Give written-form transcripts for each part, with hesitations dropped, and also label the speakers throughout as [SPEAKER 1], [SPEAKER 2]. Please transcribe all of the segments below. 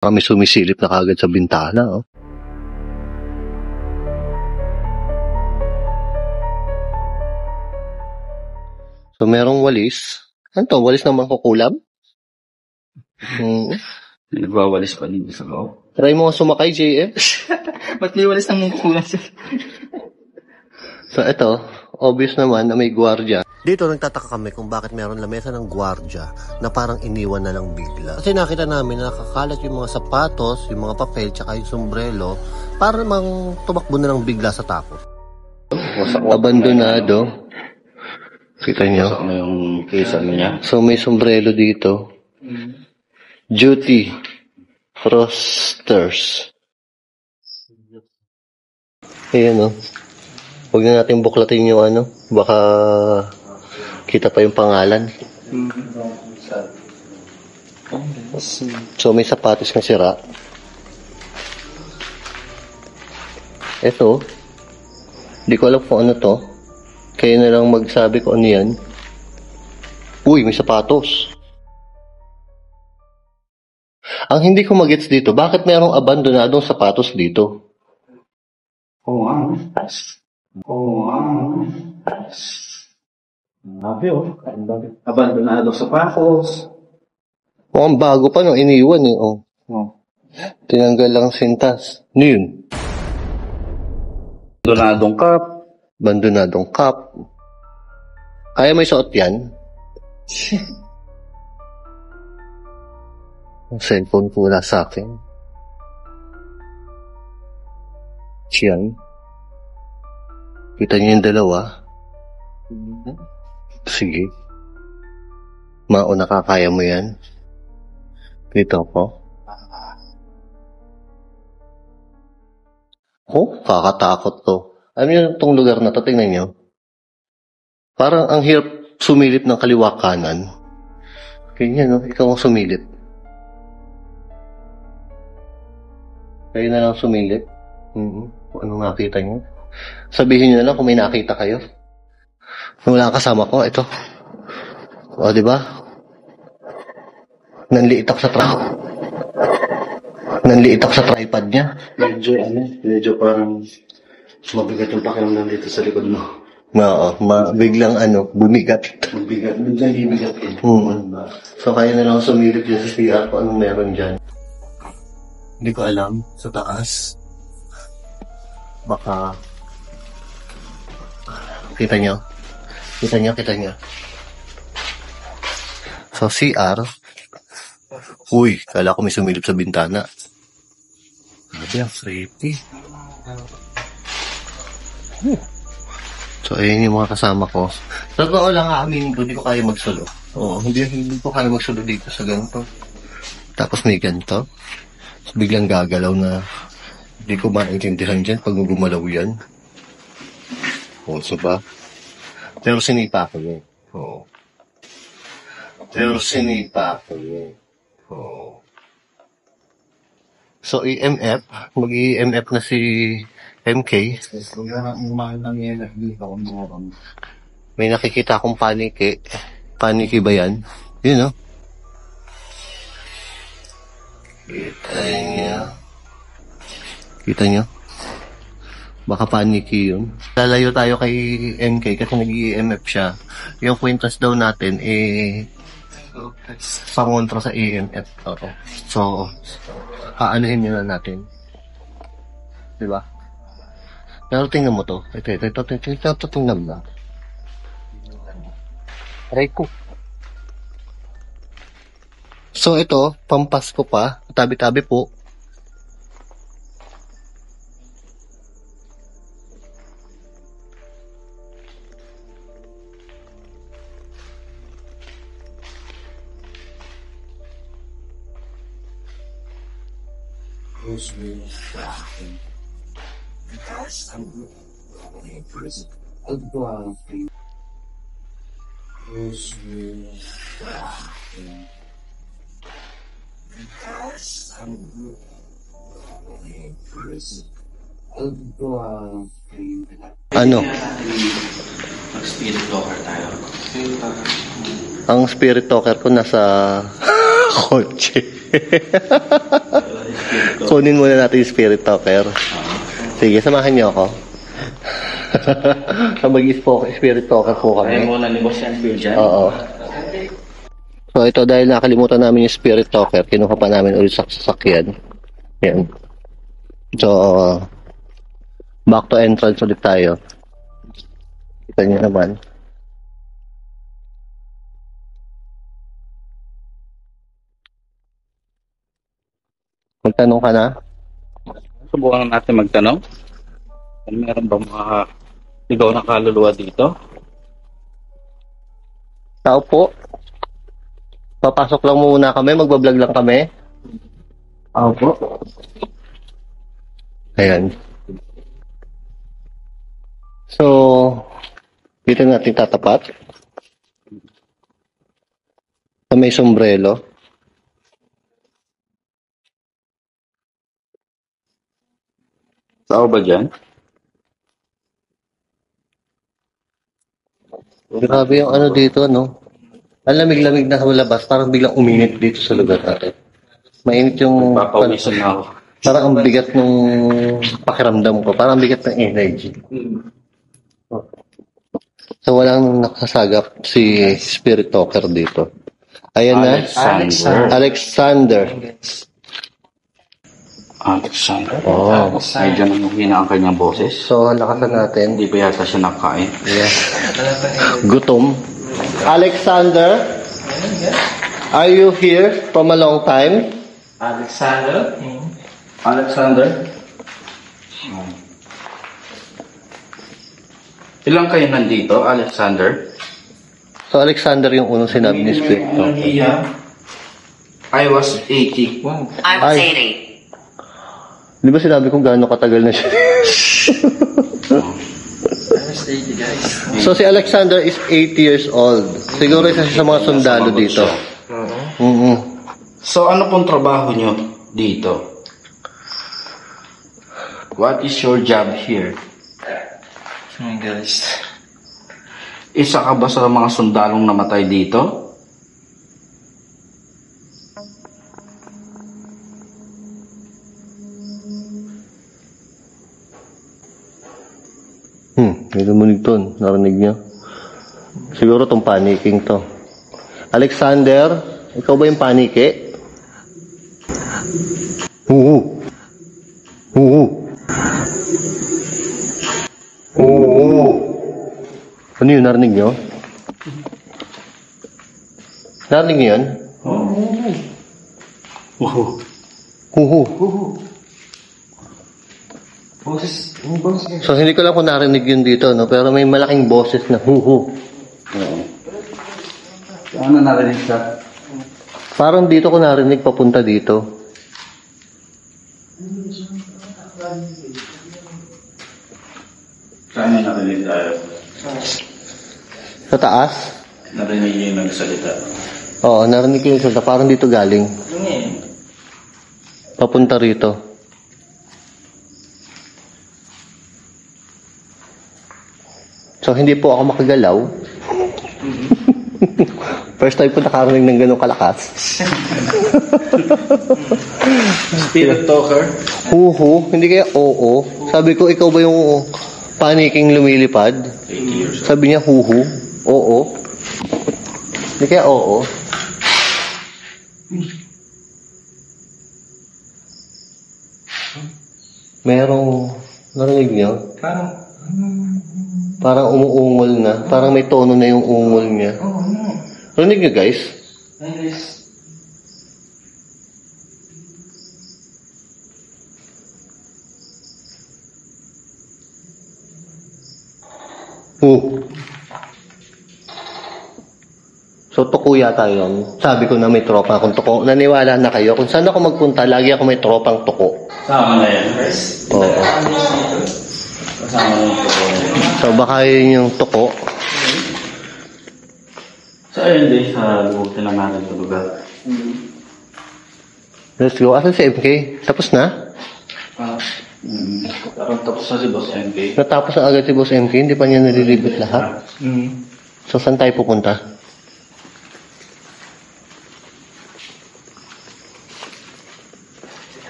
[SPEAKER 1] Kami sumisilip na kagad sa bintana, oh. So, merong walis. Ano to? Walis ng mangkukulam?
[SPEAKER 2] Nagwawalis pa dito sa loob.
[SPEAKER 1] Try mo sumakay, JM.
[SPEAKER 2] Ba't may walis ng mangkukulam siya?
[SPEAKER 1] So, ito, obvious naman na may gwardiya. Dito nagtataka kami kung bakit meron lamesa ng gwardiya na parang iniwan na lang bigla. Kasi nakita namin na nakakalat yung mga sapatos, yung mga papel, tsaka yung sombrero, para namang tumakbo na lang bigla sa takot. Abandonado. Kita niyo?
[SPEAKER 2] Pasok na yung kesa niya.
[SPEAKER 1] So, may sombrero dito. Duty. Frosters. Ayan, oh. Huwag na natin buklatin yung ano. Baka kita pa yung pangalan. So, may sapatos na sira. Ito. Hindi ko alam kung ano to. Kaya na lang magsabi ko ano yan. Uy, may sapatos. Ang hindi ko magets dito, bakit mayroong abandonadong sapatos dito?
[SPEAKER 2] Abandonado sapatos.
[SPEAKER 1] Ang bago pa nung iniwan eh. Oh. Tinanggal lang sintas. Ano yun?
[SPEAKER 2] Abandonadong cup.
[SPEAKER 1] Abandonadong cup. Kaya may suot yan? Ang cellphone ko wala sa akin. Yan. Kita niyo yung dalawa? Sige. Mauna kakaya mo yan. Dito ako. Oh, kakatakot to. Alam niyo itong lugar na to, tingnan niyo. Parang ang hirap sumilip ng kaliwa kanan. Ganyan, no? Ikaw ang sumilip. Kayo na lang sumilip. Anong nakita niyo? Sabihin niyo na lang kung may nakita kayo. Wala kasama ko, ito. O, di ba? Nanliit ako sa tripod niya.
[SPEAKER 2] Medyo parang mabigat yung pakiramdam dito sa likod mo.
[SPEAKER 1] Oo, biglang bumigat.
[SPEAKER 2] Biglang ibigat eh.
[SPEAKER 1] So, kaya na lang sumilip dyan sa CR kung anong meron dyan. Hindi ko alam. Sa taas. Baka... Kita nyo? So, CR. Uy, kala ko may sumilip sa bintana. Sabi, ang creepy. So, ayun yung mga kasama ko. Sa totoo lang aaminin ko, hindi ko kaya magsolo. Oo, hindi ko kaya magsolo dito sa ganito. Tapos may ganito. So, biglang gagalaw na hindi ko maintindihan dyan pag gumalaw yan. Oo, so ba? Pero sinipa ko yun. Oo. So, EMF. Mag-EMF na si MK. May nakikita akong paniki. Paniki ba yan? Yun, no? Kita nyo? Baka paniki yun. Lalayo tayo kay MK kasi nag-EMF siya. Yung kwintas daw natin, pangontra sa EMF. Oo. So, aanuhin nyo na natin. Diba? Pero tingnan mo to. Ito, tingnan mo. Aray ko. So, ito, pampasko pa. Tabi-tabi po. Ano?
[SPEAKER 2] Mag-spirit talker tayo.
[SPEAKER 1] Ang spirit talker ko nasa Kotse. Kunin muna natin yung spirit talker. Sige, samahan niyo ako. So, mag-spirit talker po
[SPEAKER 3] Kaya
[SPEAKER 1] kami.
[SPEAKER 3] muna ni Boss yan, Phil, dyan.
[SPEAKER 1] Oo. So, ito dahil nakalimutan namin yung spirit talker, kinuha pa namin ulit sa sasakyan. Yan. So, back to entrance ulit tayo. Kita niyo naman. Magtanong ka na?
[SPEAKER 3] Subukan natin magtanong. Kung meron ba mga ligaw na kaluluwa dito?
[SPEAKER 1] Tao po. Papasok lang muna kami, magbablog lang kami.
[SPEAKER 3] Opo.
[SPEAKER 1] Ayan. So, dito natin tatapat. Sa may sombrero.
[SPEAKER 3] Saan ba dyan?
[SPEAKER 1] Grabe yung ano dito, no? Ang lamig-lamig na sa labas, parang biglang uminit dito sa lugar natin. Mainit yung...
[SPEAKER 3] Papawisan na ako.
[SPEAKER 1] Parang ang bigat ng pakiramdam ko. Parang ang bigat ng energy. So, walang nakasagap si Spirit Talker dito. Ayan na.
[SPEAKER 3] Alexander.
[SPEAKER 1] Alexander.
[SPEAKER 3] Oh. Medyo nanghina ang kanyang boses.
[SPEAKER 1] So, lakasan natin.
[SPEAKER 3] Hindi pa yata siya nakain.
[SPEAKER 1] Yeah. Gutom. Alexander, are you here from a long time?
[SPEAKER 3] Alexander? Alexander? Ilang kayo nandito, Alexander?
[SPEAKER 1] So, Alexander yung unang sinabi ni Spirit Talker.
[SPEAKER 3] I was 80.
[SPEAKER 4] I was 80.
[SPEAKER 1] Di ba sinabi kung gaano katagal na siya? So, si Alexander is 80 years old. Siguro isa siya sa mga sundalo dito.
[SPEAKER 3] So, ano pong trabaho nyo dito? What is your job here?
[SPEAKER 5] Guys.
[SPEAKER 3] Isa ka ba sa mga sundalong namatay dito?
[SPEAKER 1] May lumunig to. Narinig niyo? Siguro tong panicking to. Alexander, ikaw ba yung panike? Oo. Oo. Oo. Ano yun? Narinig niyo? Narinig niyo yan? Oo.
[SPEAKER 5] Boses. Yung boses.
[SPEAKER 1] So, hindi ko lang kung narinig yun dito, no? Pero may malaking boses na huhu.
[SPEAKER 3] Oo. Ano narinig ka?
[SPEAKER 1] Parang dito ko narinig papunta dito.
[SPEAKER 3] Saan yung narinig tayo?
[SPEAKER 1] Sa taas?
[SPEAKER 3] Narinig niyo yung nagsalita.
[SPEAKER 1] Oo, narinig ko yung salita. Parang dito galing. Papunta rito. So, hindi po ako makagalaw. First time ko nakarinig ng ganun kalakas.
[SPEAKER 3] Spirit talker?
[SPEAKER 1] Huhu, hindi kaya oo. Sabi ko, ikaw ba yung paniking lumilipad?
[SPEAKER 3] 80 years old.
[SPEAKER 1] Sabi niya, huhu, oo. Hindi kaya oo. Merong, narinig niyo? Parang umuungol na. Parang may tono na yung ungol niya. Narinig niyo, guys? So, tuko yata yun. Sabi ko na may tropa akong tuko. Naniwala na kayo. Kung saan ako magpunta, lagi ako may tropang tuko.
[SPEAKER 3] Kasama na yan.
[SPEAKER 1] Oo.
[SPEAKER 3] Kasama na yung tuko.
[SPEAKER 1] So, baka yun yung tuko.
[SPEAKER 3] So, ayun din sa lubutin naman natin sa lugar.
[SPEAKER 1] Let's go. Asan si MK? Tapos na?
[SPEAKER 3] Parang tapos na si Boss MK.
[SPEAKER 1] Natapos na agad si Boss MK. Hindi pa niya nalilibot lahat. So, saan tayo pupunta?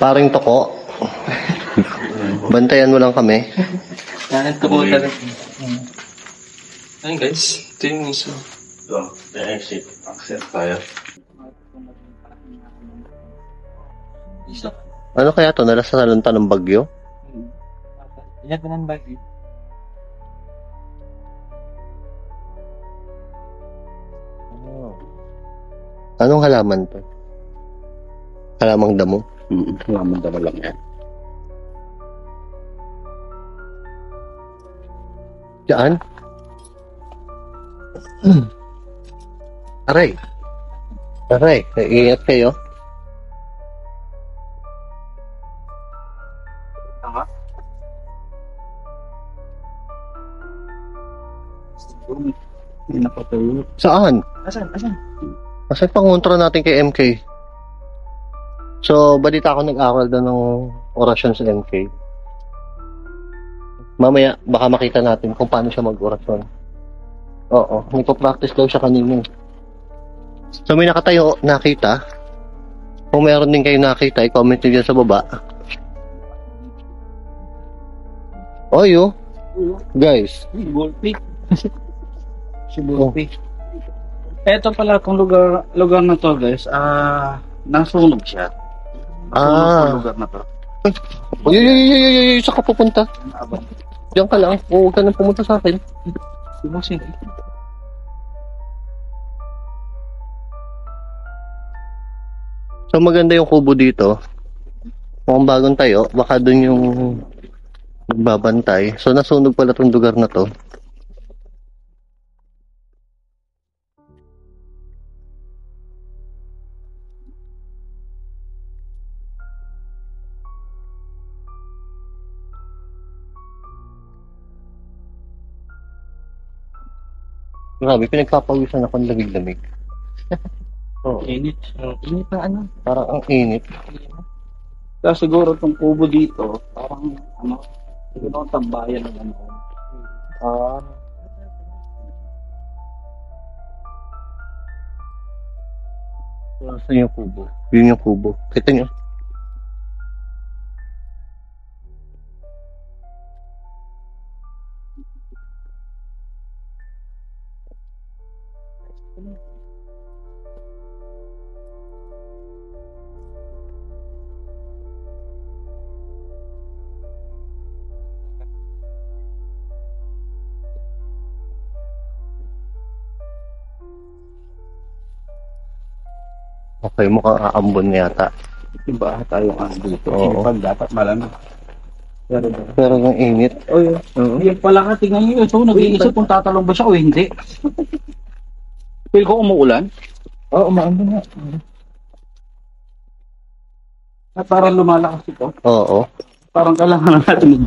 [SPEAKER 1] Paring toko. Bantayan mo lang kami.
[SPEAKER 5] Yan, tubo talaga. Ayun guys, ito yung iso.
[SPEAKER 2] Ito, the exit. Accept tayo.
[SPEAKER 5] Iso.
[SPEAKER 1] Ano kaya to? Nalasalanta ng bagyo?
[SPEAKER 5] Yan ba ng bag?
[SPEAKER 1] Anong halaman to? Halamang damo?
[SPEAKER 3] Halaman daw lang yan.
[SPEAKER 1] Diyan? Aray. Aray, iingat kayo.
[SPEAKER 3] Tama? Hindi na patuloy.
[SPEAKER 1] Saan?
[SPEAKER 5] Asan? Asan?
[SPEAKER 1] Kasi pangontra natin kay MK. So, balita ako nag-aral doon ng orasyon sa MK. Mamaya, baka makita natin kung paano siya mag-orasyon. Oo, nagpa-practice daw siya kanina. So, may nakatayo, nakita. Kung meron din kayo nakita, i-comment nyo dyan sa baba. Oy, oh. Guys.
[SPEAKER 3] Bulpi. Si Bulpi. Eto pala kung lugar na to guys, nasunog siya. Nasunog lugar na to.
[SPEAKER 1] Uy, saan ka pupunta?
[SPEAKER 3] Abang.
[SPEAKER 1] Diyan ka lang. Huwag ka nang pumunta sa akin.
[SPEAKER 3] Simusing.
[SPEAKER 1] So maganda yung kubo dito. Mukhang bagong tayo. Baka dun yung nagbabantay. So nasunog pala tong lugar na to. Grabe, pinagpapawisan ako ng lamig-lamig. Oo.
[SPEAKER 3] Init. Init na ano.
[SPEAKER 1] Parang ang init.
[SPEAKER 3] Kaya siguro tong kubo dito, parang siguro tambayan ng ano.
[SPEAKER 1] Saan yung kubo? Yun yung kubo. Kita nyo. Okay, mukhang aambon yata.
[SPEAKER 3] Iba tayo nga dito.
[SPEAKER 1] Oo.
[SPEAKER 3] Pag dapat malamig.
[SPEAKER 1] Pero ang init.
[SPEAKER 3] Oh, yun. Yan pala ka, tingnan nyo yun. So, nag-iisip kung tatalong ba siya o hindi. Feel ko umuulan.
[SPEAKER 5] Oo, umaambon nga.
[SPEAKER 3] At parang lumalakas ito.
[SPEAKER 1] Oo.
[SPEAKER 3] Parang kailangan natin.